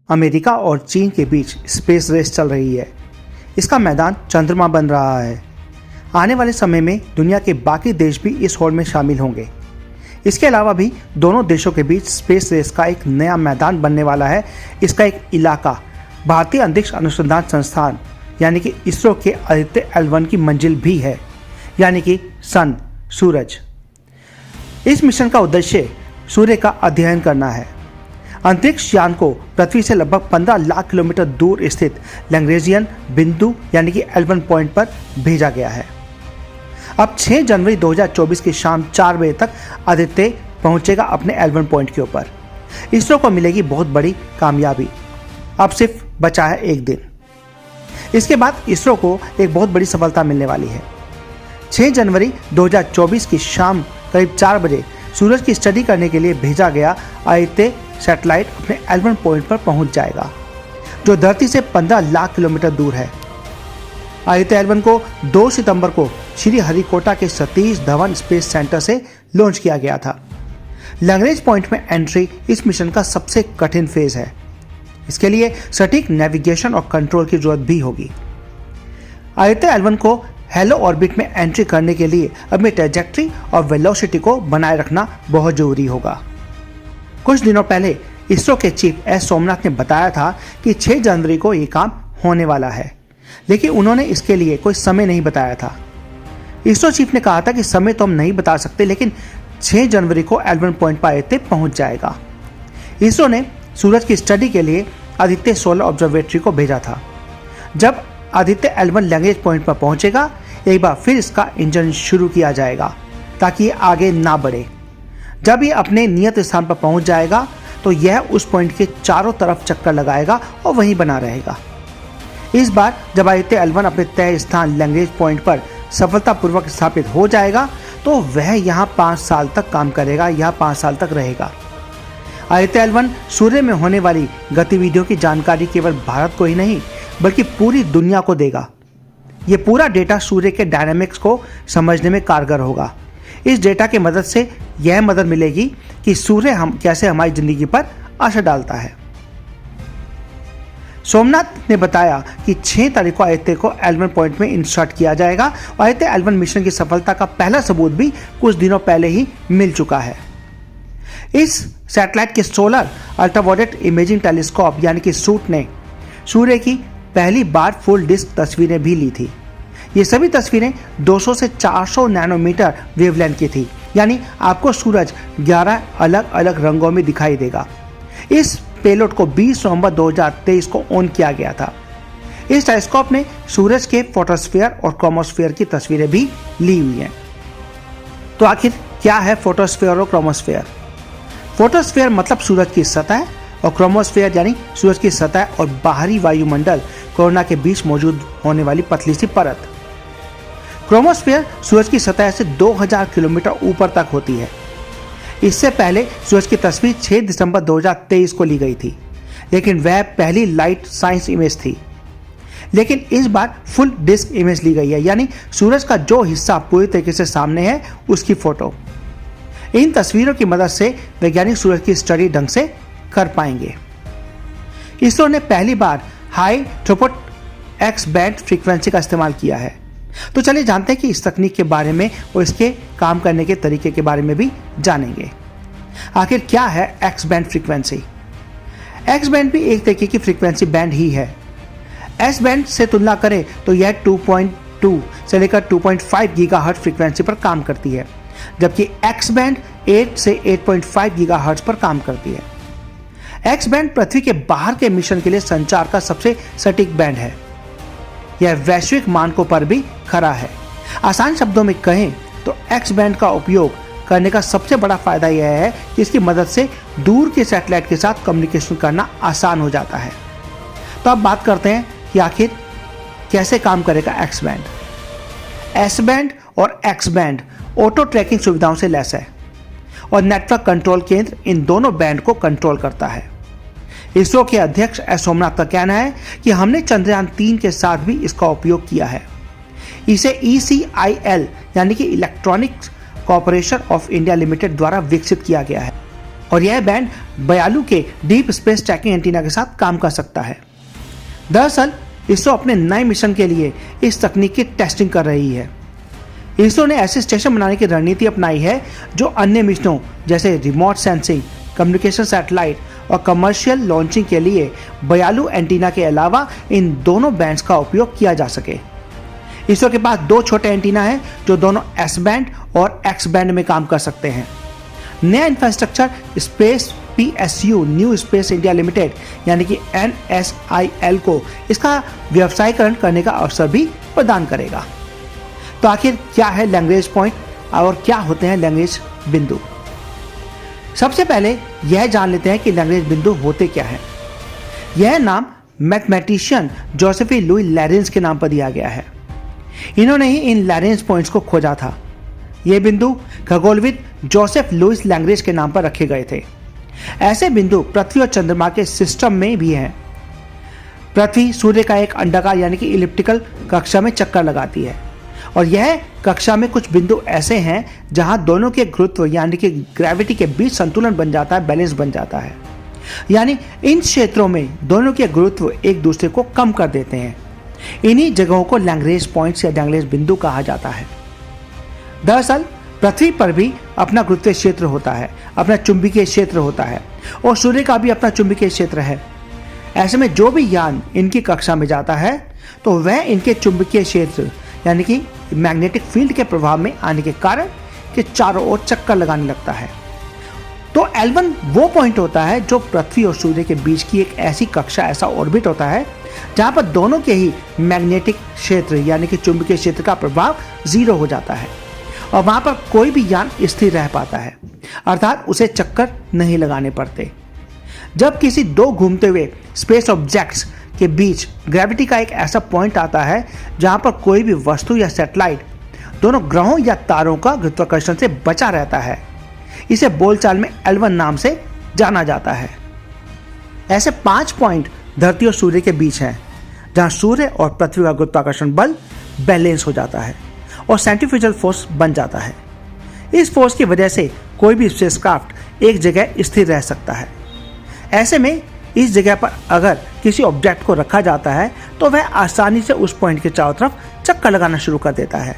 America और चीन के बीच स्पेस रेस चल रही है। इसका मैदान चंद्रमा बन रहा है। आने वाले समय में दुनिया के बाकी देश भी इस होड़ में शामिल होंगे। इसके अलावा भी दोनों देशों के बीच स्पेस रेस का एक नया मैदान बनने वाला है। इसका एक इलाका भारतीय अंतरिक्ष अनुसंधान संस्थान यानी कि इसरो के आदित्य L1 की मंजिल भी है, यानी कि सन, सूरज। इस मिशन का उद्देश्य सूर्य का अध्ययन करना है। अंतरिक्ष यान को पृथ्वी से लगभग 15 लाख किलोमीटर दूर स्थित लैग्रेंजियन बिंदु यानी कि L1 पॉइंट पर भेजा गया है। अब 6 जनवरी 2024 की शाम 4 बजे तक आदित्य पहुंचेगा अपने L1 पॉइंट के ऊपर। इसरो को मिलेगी बहुत बड़ी कामयाबी। अब सिर्फ बचा है एक दिन। इसके बाद इसरो को एक बहुत बड़ी सफलता मिलने वाली है। 6 जनवरी 2024 की शाम करीब 4 बजे सूरज की स्टडी करने के लिए भेजा गया आदित्य सैटेलाइट अपने L1 पॉइंट पर पहुंच जाएगा, जो धरती से 15 लाख किलोमीटर दूर है। आदित्य L1 को 2 सितंबर को श्री हरिकोटा के सतीश धवन स्पेस सेंटर से लॉन्च किया गया था। लैग्रेंज पॉइंट में एंट्री इस मिशन का सबसे कठिन फेज है। इसके लिए सटीक नेविगेशन और कंट्रोल की जरूरत भी होगी। आदित्य L1 को हेलो ऑर्बिट में एंट्री करने के लिए अपनी ट्रैजेक्टरी और वेलोसिटी को बनाए रखना बहुत जरूरी होगा। कुछ दिनों पहले इसरो के चीफ एस सोमनाथ ने बताया था कि 6 जनवरी को ये काम होने वाला है, लेकिन उन्होंने इसके लिए कोई समय नहीं बताया था। इसरो चीफ ने कहा था कि समय तो हम नहीं बता सकते, लेकिन 6 जनवरी को L1 पॉइंट पर आदित्य पहुंच जाएगा। इसरो ने सूरज की स्टडी के लिए आदित्य सोलर ऑब्जर्वेटरी को भेजा था। जब आदित्य L1 लैग्रेंज पॉइंट पर पहुंचेगा, एक बार फिर इसका इंजन शुरू किया जाएगा ताकि ये आगे ना बढ़े। जब ये अपने नियत स्थान पर पहुंच जाएगा तो यह उस पॉइंट के चारों तरफ चक्कर लगाएगा और वहीं बना रहेगा। इस बार जब आदित्य L1 अपने तय स्थान लैग्रेंज पॉइंट पर सफलतापूर्वक स्थापित हो जाएगा तो वह यहाँ 5 साल तक काम करेगा, यहाँ 5 साल तक रहेगा। आदित्य L1 सूर्य में होने वाली गतिविधियों की जानकारी केवल भारत को ही नहीं बल्कि पूरी दुनिया को देगा। ये पूरा डेटा सूर्य के डायनामिक्स को समझने में कारगर होगा। इस डेटा की मदद से यह मदद मिलेगी कि सूर्य कैसे हमारी जिंदगी पर असर डालता है। सोमनाथ ने बताया कि 6 तारीख को आदित्य को L1 पॉइंट में इंसर्ट किया जाएगा और आदित्य L1 मिशन की सफलता का पहला सबूत भी कुछ दिनों पहले ही मिल चुका है। इस सैटेलाइट के सोलर अल्ट्रावायलेट इमेजिंग टेलीस्कोप यानी कि सूट ने सूर्य की पहली बार फुल डिस्क तस्वीरें भी ली थी। ये सभी तस्वीरें 200 से 400 नैनोमीटर वेवलेंथ की थी, यानी आपको सूरज 11 अलग अलग रंगों में दिखाई देगा। इस पेलोड को 20 नवंबर 2023 को ऑन किया गया था। इस टेलीस्कोप ने सूरज के फोटोस्फीयर और क्रोमोस्फीयर की तस्वीरें भी ली हुई हैं। तो आखिर क्या है फोटोस्फीयर और क्रोमोस्फीयर? फोटोस्फीयर मतलब सूरज की सतह और क्रोमोस्फीयर यानी सूरज की सतह और बाहरी वायुमंडल कोरोना के बीच मौजूद होने वाली पतली सी परत। क्रोमोस्फीयर सूरज की सतह से 2000 किलोमीटर ऊपर तक होती है। इससे पहले सूरज की तस्वीर 6 दिसंबर 2023 को ली गई थी, लेकिन वह पहली लाइट साइंस इमेज थी। लेकिन इस बार फुल डिस्क इमेज ली गई है, यानी सूरज का जो हिस्सा पूरी तरीके से सामने है उसकी फोटो। इन तस्वीरों की मदद से वैज्ञानिक सूरज की स्टडी ढंग से कर पाएंगे। इसरो ने पहली बार high throughput X band frequency का इस्तेमाल किया है। तो चलिए जानते हैं कि इस तकनीक के बारे में और इसके काम करने के तरीके के बारे में भी जानेंगे। आखिर क्या है x band frequency? X band भी एक तरीके की फ्रीक्वेंसी बैंड ही है। एस बैंड से तुलना करें तो यह 2.2 से लेकर 2.5 गीगाहर्ट्ज फ्रीक्वेंसी पर काम करती है, जबकि एक्स बैंड 8 से 8.5 गीगाहर्ट्ज पर काम करती है। एक्स बैंड पृथ्वी के बाहर के मिशन के लिए संचार का सबसे सटीक बैंड है। यह वैश्विक मानकों पर भी खरा है। आसान शब्दों में कहें तो एक्स बैंड का उपयोग करने का सबसे बड़ा फायदा यह है कि इसकी मदद से दूर के सैटेलाइट के साथ कम्युनिकेशन करना आसान हो जाता है। तो अब बात करते हैं कि आखिर कैसे काम करेगा एक्स बैंड। एस बैंड और एक्स बैंड ऑटो ट्रैकिंग सुविधाओं से लैस है और नेटवर्क कंट्रोल केंद्र इन दोनों बैंड को कंट्रोल करता है। इसरो के अध्यक्ष एस सोमनाथ का कहना है कि हमने चंद्रयान 3 के साथ भी इसका उपयोग किया है। इसे ECIL यानी कि electronics corporation of India limited द्वारा विकसित किया गया है और यह बैंड बयालू के डीप स्पेस ट्रैकिंग एंटीना के साथ काम कर सकता है। दरअसल इसरो अपने नए मिशन के लिए इस तकनीक की टेस्टिंग कर रही है। इसरो ने ऐसे स्टेशन बनाने की रणनीति अपनाई है जो अन्य मिशनों जैसे रिमोट सेंसिंग, कम्युनिकेशन सैटेलाइट और कमर्शियल लॉन्चिंग के लिए बयालू एंटीना के अलावा इन दोनों बैंड्स का उपयोग किया जा सके। इसरो के पास 2 छोटे एंटीना हैं जो दोनों एस बैंड और एक्स बैंड में काम कर सकते हैं। नया infrastructure space PSU new space India limited यानी कि NSIL को इसका व्यवसायीकरण करने का अवसर भी प्रदान करेगा। तो आखिर क्या है लैग्रेंज पॉइंट और क्या होते हैं लैग्रेंज बिंदु? सबसे पहले यह जान लेते हैं कि लैग्रेंज बिंदु होते क्या हैं। यह नाम मैथमेटिशियन जोसेफी लुई लैरेंज के नाम पर दिया गया है। इन्होंने ही इन लैग्रेंज पॉइंट्स को खोजा था। ये बिंदु खगोलविद जोसेफ लुईस लैग्रेंज के नाम पर रखे गए थे। ऐसे बिंदु पृथ्वी और चंद्रमा के सिस्टम में भी हैं। पृथ्वी सूर्य का एक अंडाकार यानी कि इलिप्टिकल कक्षा में चक्कर लगाती है और यह कक्षा में कुछ बिंदु ऐसे हैं जहां दोनों के गुरुत्व यानी कि ग्रेविटी के बीच संतुलन बन जाता है, बैलेंस बन जाता है। यानी इन क्षेत्रों में दोनों के गुरुत्व एक दूसरे को कम कर देते हैं। इन्हीं जगहों को लैग्रेंज पॉइंट्स या लैग्रेंज बिंदु कहा जाता है। दरअसल पृथ्वी पर भी अपना गुरुत्वीय क्षेत्र होता है, अपना चुंबकीय क्षेत्र होता है और सूर्य का भी अपना चुंबकीय क्षेत्र है। ऐसे में जो भी यान इनकी कक्षा में जाता है तो वह इनके चुंबकीय क्षेत्र यानी कि मैग्नेटिक फील्ड के प्रभाव में आने के कारण के चारों ओर चक्कर लगाने लगता है। तो L1 वो पॉइंट होता है जो पृथ्वी और सूर्य के बीच की एक ऐसी कक्षा, ऐसा ऑर्बिट होता है जहां पर दोनों के ही मैग्नेटिक क्षेत्र यानी कि चुंबकीय क्षेत्र का प्रभाव 0 हो जाता है और वहां पर कोई भी यान स्थिर रह पाता है, अर्थात उसे चक्कर नहीं लगाने पड़ते। जब किसी 2 घूमते हुए स्पेस ऑब्जेक्ट्स के बीच ग्रेविटी का एक ऐसा पॉइंट आता है जहां पर कोई भी वस्तु या सैटेलाइट दोनों ग्रहों या तारों का गुरुत्वाकर्षण से बचा रहता है, इसे बोलचाल में L1 नाम से जाना जाता है। ऐसे 5 पॉइंट धरती और सूर्य के बीच हैं जहां सूर्य और पृथ्वी का गुरुत्वाकर्षण बल बैलेंस हो जाता है और सेंट्रीफ्यूगल फोर्स बन जाता है। इस फोर्स की वजह से कोई भी स्पेसक्राफ्ट एक जगह स्थिर रह सकता है। ऐसे में इस जगह पर अगर किसी ऑब्जेक्ट को रखा जाता है तो वह आसानी से उस पॉइंट के चारों तरफ चक्कर लगाना शुरू कर देता है।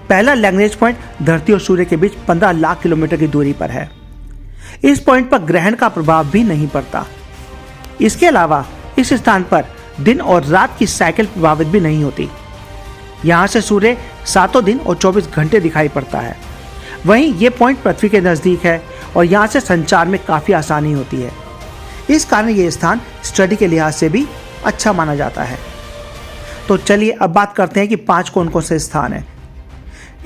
पहला लैग्रेंज पॉइंट धरती और सूर्य के बीच 15 लाख किलोमीटर की दूरी पर है। इस पॉइंट पर ग्रहण का प्रभाव भी नहीं पड़ता। इसके अलावा इस स्थान पर दिन और रात की साइकिल प्रभावित भी नहीं होती। यहाँ से सूर्य 7 दिन और 24 घंटे दिखाई पड़ता है। वहीं ये पॉइंट पृथ्वी के नज़दीक है और यहाँ से संचार में काफ़ी आसानी होती है। इस कारण ये स्थान स्टडी के लिहाज से भी अच्छा माना जाता है। तो चलिए अब बात करते हैं कि 5 कौन कौन से स्थान हैं।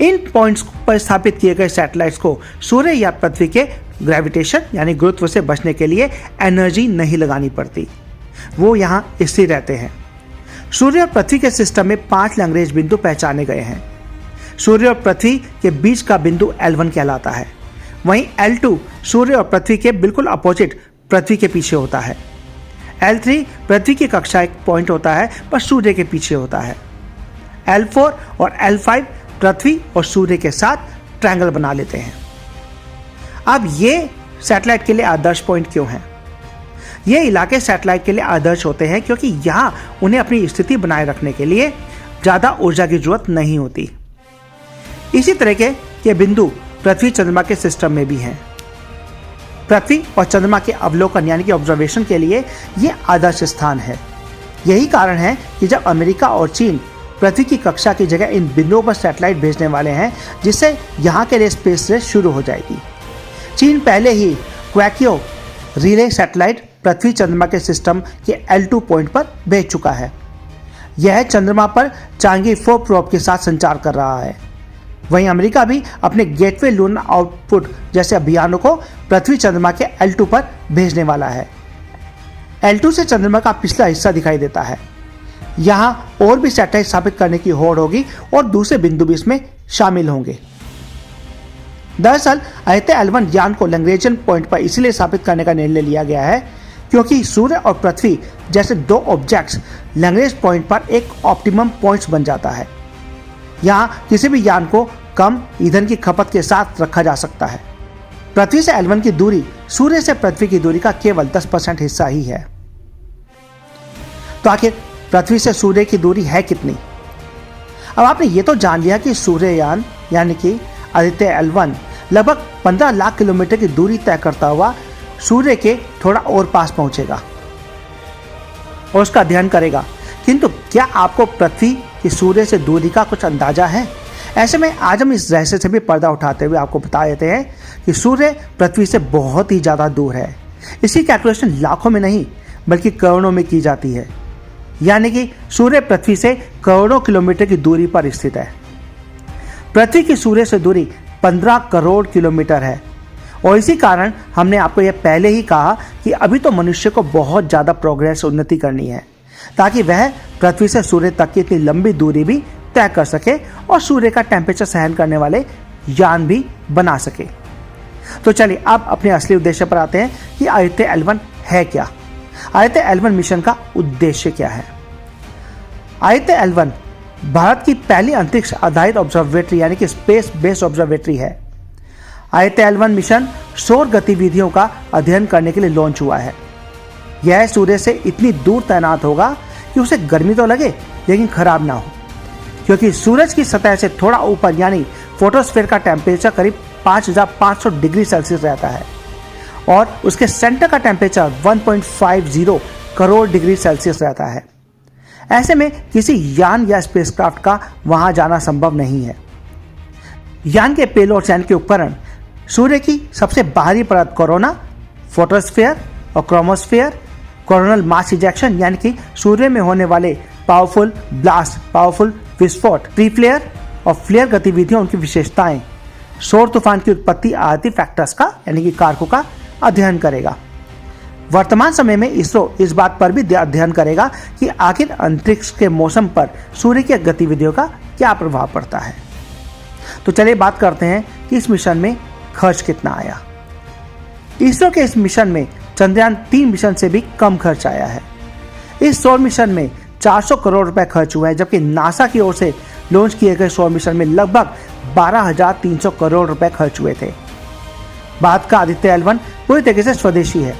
इन पॉइंट्स पर स्थापित किए गए सैटेलाइट्स को सूर्य या पृथ्वी के ग्रेविटेशन यानी गुरुत्व से बचने के लिए एनर्जी नहीं लगानी पड़ती, वो यहाँ स्थिर रहते हैं। सूर्य और पृथ्वी के सिस्टम में 5 लैग्रेंज बिंदु पहचाने गए हैं। सूर्य और पृथ्वी के बीच का बिंदु L1 कहलाता है। वहीं L2 सूर्य और पृथ्वी के बिल्कुल अपोजिट पृथ्वी के पीछे होता है। L3 पृथ्वी की कक्षा एक पॉइंट होता है पर सूर्य के पीछे होता है। L4 और L5 पृथ्वी और सूर्य के साथ ट्रायंगल बना लेते हैं। अब ये सैटेलाइट के लिए आदर्श पॉइंट क्यों हैं? ये इलाके सैटेलाइट के लिए आदर्श होते हैं क्योंकि यहाँ उन्हें अपनी स्थिति बनाए रखने के लिए ज़्यादा ऊर्जा की जरूरत नहीं होती। इसी तरह के बिंदु पृथ्वी चंद्रमा के सिस्टम में भी हैं। पृथ्वी और चंद्रमा के अवलोकन यानी कि ऑब्जर्वेशन के लिए ये आदर्श स्थान है। यही कारण है कि जब अमेरिका और चीन पृथ्वी की कक्षा की जगह इन बिंदुओं पर सैटेलाइट भेजने वाले हैं, जिससे यहाँ के लिए स्पेस रेस शुरू हो जाएगी। चीन पहले ही क्वैकियो रिले सैटेलाइट पृथ्वी चंद्रमा के सिस्टम के L2 पॉइंट पर भेज चुका है। यह चंद्रमा पर चांगी 4 प्रोब के साथ संचार कर रहा है। वहीं अमेरिका भी अपने गेटवे लूनर आउटपुट जैसे अभियानों को पृथ्वी चंद्रमा के L2 पर भेजने वाला है। L2 से चंद्रमा का पिछला हिस्सा दिखाई देता है। यहाँ और भी सैटेलाइट स्थापित करने की होड़ होगी और दूसरे बिंदु भी इसमें शामिल होंगे। दरअसल आदित्य L1 यान को लैग्रेंजियन पॉइंट पर इसलिए स्थापित करने का निर्णय लिया गया है क्योंकि सूर्य और पृथ्वी जैसे 2 ऑब्जेक्ट्स लैग्रेंज पॉइंट पर एक ऑप्टिमम पॉइंट्स बन जाता है। यहाँ किसी भी यान को कम ईंधन की खपत के साथ रखा जा सकता है। पृथ्वी से L1 की दूरी सूर्य से पृथ्वी की दूरी का केवल 10% हिस्सा ही है। तो आखिर पृथ्वी से सूर्य की दूरी है कितनी? अब आपने ये तो जान लिया कि सूर्ययान यानी कि आदित्य L1 लगभग 15 लाख किलोमीटर की दूरी तय करता हुआ सूर्य के थोड़ा और पास पहुंचेगा और उसका अध्ययन करेगा, किंतु क्या आपको पृथ्वी की सूर्य से दूरी का कुछ अंदाजा है? ऐसे में आज हम इस रहस्य से भी पर्दा उठाते हुए आपको बता देते हैं कि सूर्य पृथ्वी से बहुत ही ज़्यादा दूर है। इसकी कैलकुलेशन लाखों में नहीं बल्कि करोड़ों में की जाती है, यानी कि सूर्य पृथ्वी से करोड़ों किलोमीटर की दूरी पर स्थित है। पृथ्वी की सूर्य से दूरी 15 करोड़ किलोमीटर है और इसी कारण हमने आपको यह पहले ही कहा कि अभी तो मनुष्य को बहुत ज़्यादा प्रोग्रेस उन्नति करनी है ताकि वह पृथ्वी से सूर्य तक की इतनी लंबी दूरी भी तय कर सके और सूर्य का टेम्परेचर सहन करने वाले यान भी बना सके। तो चलिए अब अपने असली उद्देश्य पर आते हैं कि आदित्य L1 है क्या। आदित्य L1 मिशन का उद्देश्य क्या है? आदित्य L1 भारत की पहली अंतरिक्ष आधारित ऑब्जर्वेटरी यानी कि स्पेस बेस्ड ऑब्जर्वेटरी है। आदित्य L1 मिशन सौर गतिविधियों का अध्ययन करने के लिए लॉन्च हुआ है। यह सूर्य से इतनी दूर तैनात होगा कि उसे गर्मी तो लगे लेकिन खराब ना हो, क्योंकि सूरज की सतह से थोड़ा ऊपर यानी फोटोस्फीयर का टेम्परेचर करीब 5500 डिग्री सेल्सियस रहता है और उसके सेंटर का टेम्परेचर 1.50 करोड़ डिग्री सेल्सियस रहता है। ऐसे में किसी यान या स्पेसक्राफ्ट का वहां जाना संभव नहीं है। यान के पेलोड यानी के उपकरण सूर्य की सबसे बाहरी परत कोरोना, फोटोस्फीयर और क्रोमोस्फीयर, कोरोनल मास इजेक्शन यानी कि सूर्य में होने वाले पावरफुल ब्लास्ट, पावरफुल विस्फोट, प्री फ्लेयर और फ्लेयर गतिविधियों, उनकी विशेषताएं, सौर तूफान की उत्पत्ति आदि फैक्टर्स का यानी कि कारकों का अध्ययन करेगा। वर्तमान समय में इसरो इस बात पर भी अध्ययन करेगा कि आखिर अंतरिक्ष के मौसम पर सूर्य की गतिविधियों का क्या प्रभाव पड़ता है। तो चलिए बात करते हैं कि इस मिशन में खर्च कितना आया। इसरो के इस मिशन में चंद्रयान 3 मिशन से भी कम खर्च आया है। इस सौर मिशन में 400 करोड़ रुपए खर्च हुए हैं, जबकि नासा की ओर से लॉन्च किए गए सौर मिशन में लगभग 12,300 करोड़ रुपए खर्च हुए थे। भारत का आदित्य L1 पूरी तरीके से स्वदेशी है।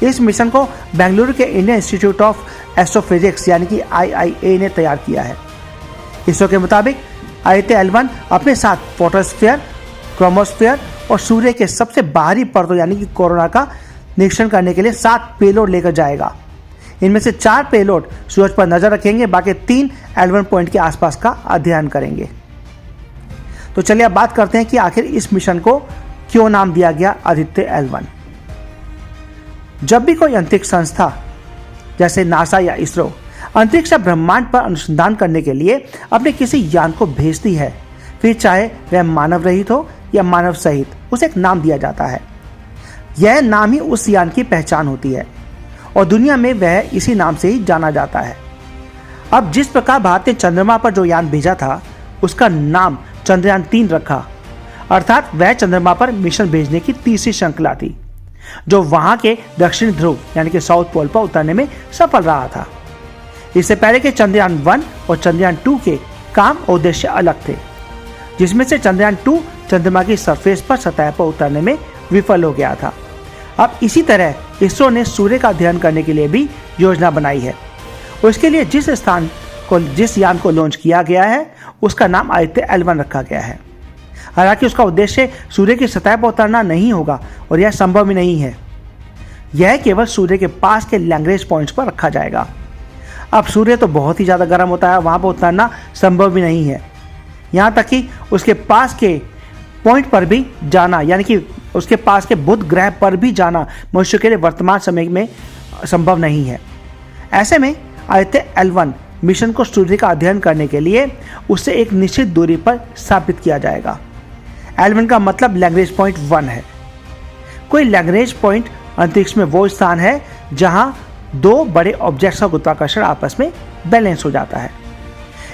इस मिशन को बेंगलुरु के इंडियन इंस्टीट्यूट ऑफ एस्ट्रोफिजिक्स यानी कि IIA ने तैयार किया है। इसरो के मुताबिक आदित्य L1 अपने साथ फोटोस्फीयर, क्रोमोस्फीयर और सूर्य के सबसे बाहरी परतों यानी कि कोरोना का निरीक्षण करने के लिए 7 पेलोड लेकर जाएगा। इनमें से 4 पेलोड सूरज पर नजर रखेंगे, बाकी 3 L1 पॉइंट के आसपास का अध्ययन करेंगे। तो चलिए अब बात करते हैं कि आखिर इस मिशन को क्यों नाम दिया गया आदित्य L1। जब भी कोई अंतरिक्ष संस्था जैसे नासा या इसरो अंतरिक्ष या ब्रह्मांड पर अनुसंधान करने के लिए अपने किसी यान को भेजती है, फिर चाहे वह मानव रहित हो या मानव सहित, उसे एक नाम दिया जाता है। यह नाम ही उस यान की पहचान होती है और दुनिया में वह इसी नाम से ही जाना जाता है। अब जिस प्रकार भारत ने चंद्रमा पर जो यान भेजा था उसका नाम चंद्रयान 3 रखा, अर्थात वह चंद्रमा पर मिशन भेजने की तीसरी श्रृंखला थी जो वहां के दक्षिण ध्रुव यानी कि साउथ पोल पर उतरने में सफल रहा था। इससे पहले के चंद्रयान 1 और चंद्रयान 2 के काम और उद्देश्य अलग थे, जिसमें से चंद्रयान 2 चंद्रमा की सरफेस पर सतह पर उतरने में विफल हो गया था। अब इसी तरह इसरो ने सूर्य का अध्ययन करने के लिए भी योजना बनाई है। उसके लिए जिस यान को लॉन्च किया गया है उसका नाम आदित्य L1 रखा गया है। हालांकि उसका उद्देश्य सूर्य की सतह पर उतरना नहीं होगा और यह संभव भी नहीं है। यह केवल सूर्य के पास के लैग्रेंज पॉइंट्स पर रखा जाएगा। अब सूर्य तो बहुत ही ज़्यादा गर्म होता है, वहाँ पर उतरना संभव भी नहीं है। यहाँ तक कि उसके पास के पॉइंट पर भी जाना यानी कि उसके पास के बुध ग्रह पर भी जाना मनुष्य के लिए वर्तमान समय में संभव नहीं है। ऐसे में आदित्य L1 मिशन को सूर्य का अध्ययन करने के लिए उससे एक निश्चित दूरी पर स्थापित किया जाएगा। L1 का मतलब लैग्रेंज पॉइंट 1 है। कोई लैग्रेंज पॉइंट अंतरिक्ष में वो स्थान है जहां 2 बड़े ऑब्जेक्ट्स का गुरुत्वाकर्षण आपस में बैलेंस हो जाता है।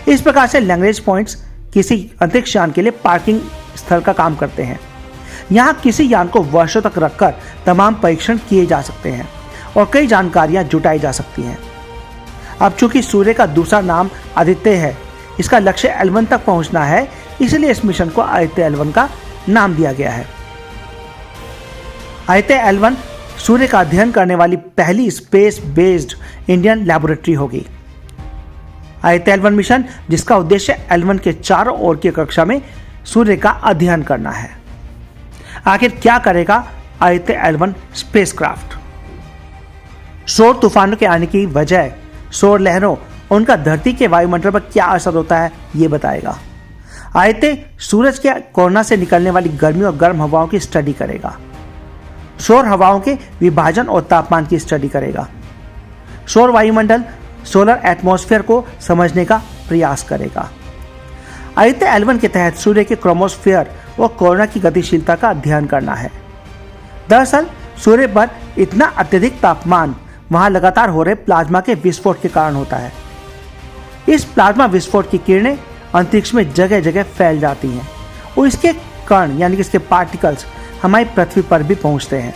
इस प्रकार से लैग्रेंज पॉइंट्स किसी अंतरिक्ष यान के लिए पार्किंग स्थल का काम करते हैं। यहाँ किसी यान को वर्षों तक रखकर तमाम परीक्षण किए जा सकते हैं और कई जानकारियाँ जुटाई जा सकती हैं। अब चूंकि सूर्य का दूसरा नाम आदित्य है, इसका लक्ष्य L1 तक पहुंचना है, इसलिए इस मिशन को आदित्य L1 का नाम दिया गया है। आदित्य L1 सूर्य का अध्ययन करने वाली पहली स्पेस बेस्ड इंडियन लैबोरेटरी होगी। आदित्य L1 मिशन, जिसका उद्देश्य L1 के चारों ओर की कक्षा में सूर्य का अध्ययन करना है। आखिर क्या करेगा आदित्य L1 स्पेसक्राफ्ट? सौर तूफानों के आने की वजह, सौर लहरों, उनका धरती के वायुमंडल पर क्या असर होता है, ये बताएगा। आदित्य सूरज के कोरोना से निकलने वाली गर्मी और गर्म हवाओं की स्टडी करेगा। सौर हवाओं के विभाजन और तापमान की स्टडी करेगा। सौर वायुमंडल, सोलर एटमॉस्फेयर को समझने का प्रयास करेगा। आदित्य L1 के तहत सूर्य के क्रोमोस्फेयर और कोरोना की गतिशीलता का अध्ययन करना है। दरअसल सूर्य पर इतना अत्यधिक तापमान वहां लगातार हो रहे प्लाज्मा के विस्फोट के कारण होता है। इस प्लाज्मा विस्फोट की किरणें अंतरिक्ष में जगह जगह फैल जाती हैं और इसके कण यानी कि इसके पार्टिकल्स हमारी पृथ्वी पर भी पहुंचते हैं।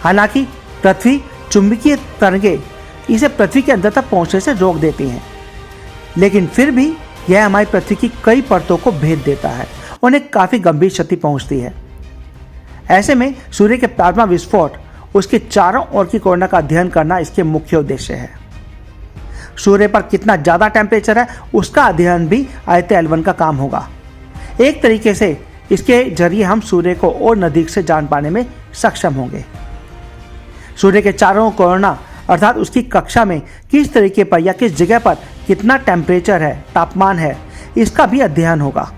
हालांकि पृथ्वी चुंबकीय तरंगें इसे पृथ्वी के अंदर तक पहुंचने से रोक देती हैं, लेकिन फिर भी यह हमारी पृथ्वी की कई परतों को भेद देता है, उन्हें काफ़ी गंभीर क्षति पहुंचती है। ऐसे में सूर्य के प्लाज्मा विस्फोट, उसके चारों ओर की कोरोना का अध्ययन करना इसके मुख्य उद्देश्य है। सूर्य पर कितना ज़्यादा टेम्परेचर है, उसका अध्ययन भी आदित्य L1 का काम होगा। एक तरीके से इसके जरिए हम सूर्य को और नज़दीक से जान पाने में सक्षम होंगे। सूर्य के चारों कोरोना अर्थात उसकी कक्षा में किस तरीके पर या किस जगह पर कितना टेम्परेचर है, तापमान है, इसका भी अध्ययन होगा।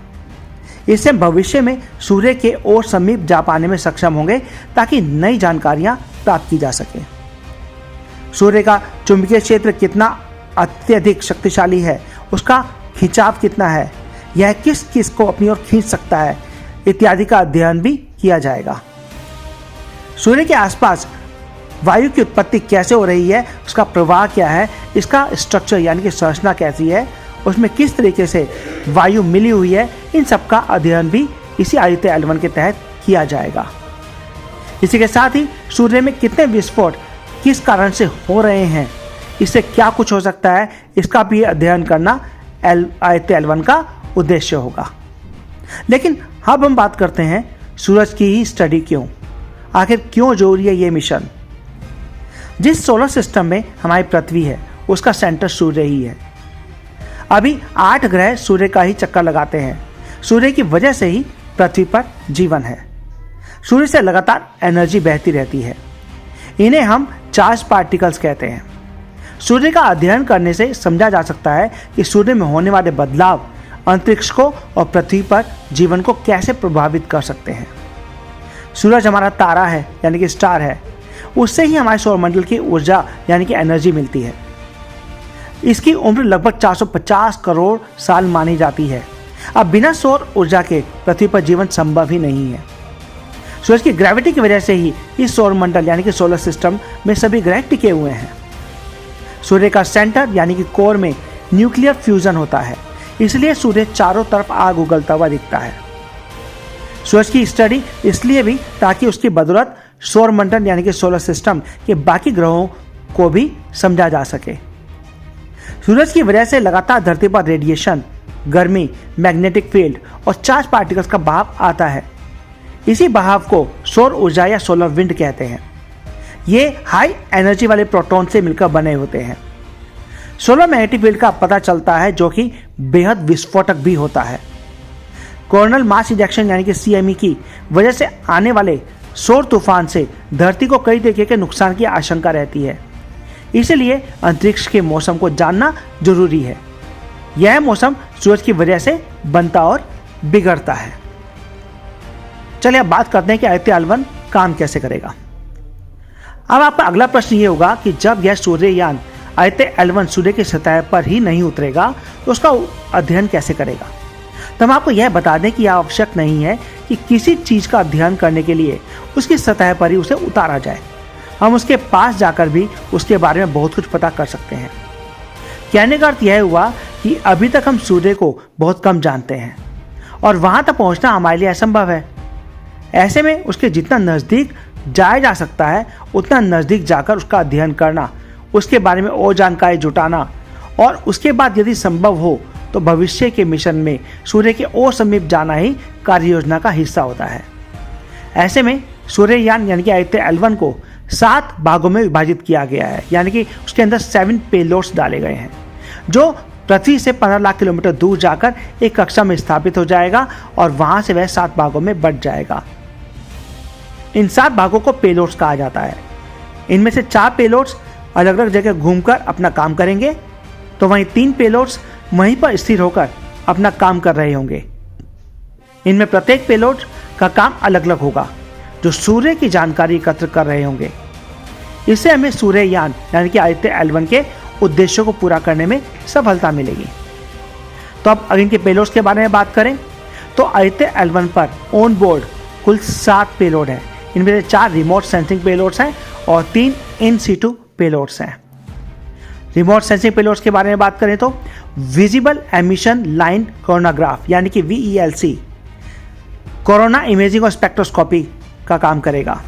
इससे भविष्य में सूर्य के और समीप जा पाने में सक्षम होंगे ताकि नई जानकारियां प्राप्त की जा सके। सूर्य का चुंबकीय क्षेत्र कितना अत्यधिक शक्तिशाली है, उसका खिंचाव कितना है, यह किस किस को अपनी ओर खींच सकता है, इत्यादि का अध्ययन भी किया जाएगा। सूर्य के आसपास वायु की उत्पत्ति कैसे हो रही है, उसका प्रवाह क्या है, इसका स्ट्रक्चर यानी कि संरचना कैसी है, उसमें किस तरीके से वायु मिली हुई है, इन सब का अध्ययन भी इसी आदित्य L1 के तहत किया जाएगा। इसी के साथ ही सूर्य में कितने विस्फोट किस कारण से हो रहे हैं, इससे क्या कुछ हो सकता है, इसका भी अध्ययन करना आदित्य L1 का उद्देश्य होगा। लेकिन अब हम बात करते हैं सूरज की ही स्टडी क्यों, आखिर क्यों जरूरी है ये मिशन। जिस सोलर सिस्टम में हमारी पृथ्वी है, उसका सेंटर सूर्य ही है। अभी 8 ग्रह सूर्य का ही चक्कर लगाते हैं। सूर्य की वजह से ही पृथ्वी पर जीवन है। सूर्य से लगातार एनर्जी बहती रहती है। इन्हें हम चार्ज पार्टिकल्स कहते हैं। सूर्य का अध्ययन करने से समझा जा सकता है कि सूर्य में होने वाले बदलाव अंतरिक्ष को और पृथ्वी पर जीवन को कैसे प्रभावित कर सकते हैं। सूरज हमारा तारा है यानी कि स्टार है, उससे ही हमारे सौरमंडल की ऊर्जा यानी कि एनर्जी मिलती है। इसकी उम्र लगभग 450 करोड़ साल मानी जाती है। अब बिना सौर ऊर्जा के पृथ्वी पर जीवन संभव ही नहीं है। सूरज की ग्रेविटी की वजह से ही इस सौरमंडल यानी कि सोलर सिस्टम में सभी ग्रह टिके हुए हैं। सूर्य का सेंटर यानी कि कोर में न्यूक्लियर फ्यूजन होता है, इसलिए सूर्य चारों तरफ आग उगलता हुआ दिखता है। सूरज की स्टडी इसलिए भी ताकि उसकी बदौलत सौरमंडल यानी कि सोलर सिस्टम के बाकी ग्रहों को भी समझा जा सके। सूरज की वजह से लगातार धरती पर रेडिएशन, गर्मी, मैग्नेटिक फील्ड और चार्ज पार्टिकल्स का बहाव आता है। इसी बहाव को सौर ऊर्जा या सोलर विंड कहते हैं। ये हाई एनर्जी वाले प्रोटॉन से मिलकर बने होते हैं। सोलर मैग्नेटिक फील्ड का पता चलता है जो कि बेहद विस्फोटक भी होता है। कोरोनल मास इजेक्शन यानी कि CME की वजह से आने वाले सौर तूफान से धरती को कई तरीके के नुकसान की आशंका रहती है। इसलिए अंतरिक्ष के मौसम को जानना जरूरी है। यह मौसम सूरज की वजह से बनता और बिगड़ता है। चलिए अब बात करते हैं कि आदित्य L1 काम कैसे करेगा। अब आपका अगला प्रश्न ये होगा कि जब यह सूर्ययान आदित्य L1 सूर्य की सतह पर ही नहीं उतरेगा तो उसका अध्ययन कैसे करेगा। तो हम आपको यह बता दें कि यह आवश्यक नहीं है कि किसी चीज़ का अध्ययन करने के लिए उसकी सतह पर ही उसे उतारा जाए। हम उसके पास जाकर भी उसके बारे में बहुत कुछ पता कर सकते हैं। कहने का अर्थ यह हुआ कि अभी तक हम सूर्य को बहुत कम जानते हैं और वहाँ तक पहुँचना हमारे लिए असंभव है। ऐसे में उसके जितना नज़दीक जाया जा सकता है उतना नज़दीक जाकर उसका अध्ययन करना, उसके बारे में और जानकारी जुटाना और उसके बाद यदि संभव हो तो भविष्य के मिशन में सूर्य के और समीप जाना ही कार्य योजना का हिस्सा होता है। ऐसे में सूर्ययान यानी कि आदित्य L1 को 7 भागों में विभाजित किया गया है, यानी कि उसके अंदर 7 पेलोड्स डाले गए हैं, जो पृथ्वी से 15 लाख किलोमीटर दूर जाकर एक कक्षा में स्थापित हो जाएगा और वहां से वह 7 भागों में बंट जाएगा। इन 7 भागों को पेलोड्स कहा जाता है। इनमें से 4 पेलोड्स अलग अलग जगह घूमकर अपना काम करेंगे, तो वहीं 3 पेलोड्स वहीं पर स्थिर होकर अपना काम कर रहे होंगे। इनमें प्रत्येक पेलोड का काम अलग अलग होगा, जो सूर्य की जानकारी एकत्र कर रहे होंगे। इससे हमें सूर्ययान यानी कि आदित्य L1 के उद्देश्यों को पूरा करने में सफलता मिलेगी। तो अब अगर इनके पेलोड्स के बारे में बात करें तो आदित्य L1 पर ऑन बोर्ड कुल 7 पेलोड हैं। इनमें से 4 रिमोट सेंसिंग पेलोड्स हैं और 3 इन सीटू पेलोड्स हैं। रिमोट सेंसिंग पेलोड्स के बारे में बात करें तो विजिबल एमिशन लाइन कोरोनाग्राफ यानी कि VELC कोरोना इमेजिंग और स्पेक्ट्रोस्कोपी का काम करेगा।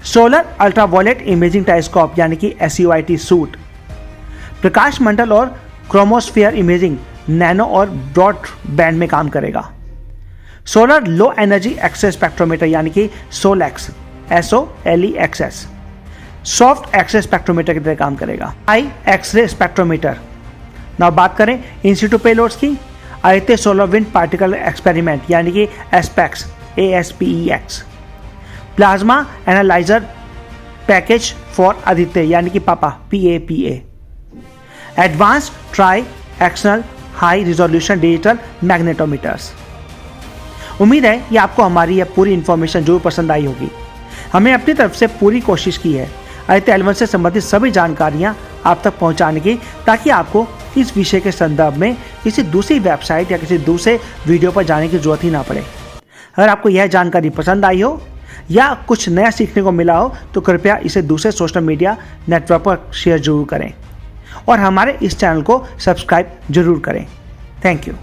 सोलर अल्ट्रावायलेट इमेजिंग टेलीस्कोप यानी कि SUIT सूट प्रकाश मंडल और क्रोमोस्फीयर इमेजिंग नैनो और ब्रॉड बैंड में काम करेगा। Solar low energy X-ray spectrometer यानी कि SOLEX SOLEXS soft X-ray spectrometer की तरह काम करेगा। High x ray spectrometer. नाउ बात करें इन सीटू पेलोड्स की, Aditya solar wind particle experiment यानी कि ASPEX plasma analyser package for Aditya यानी कि PAPA advance triaxial high resolution digital magnetometers. उम्मीद है कि आपको हमारी यह पूरी इन्फॉर्मेशन जरूर पसंद आई होगी। हमने अपनी तरफ से पूरी कोशिश की है आदित्य L1 से संबंधित सभी जानकारियां आप तक पहुंचाने की, ताकि आपको इस विषय के संदर्भ में किसी दूसरी वेबसाइट या किसी दूसरे वीडियो पर जाने की जरूरत ही ना पड़े। अगर आपको यह जानकारी पसंद आई हो या कुछ नया सीखने को मिला हो तो कृपया इसे दूसरे सोशल मीडिया नेटवर्क पर शेयर जरूर करें और हमारे इस चैनल को सब्सक्राइब जरूर करें। Thank you.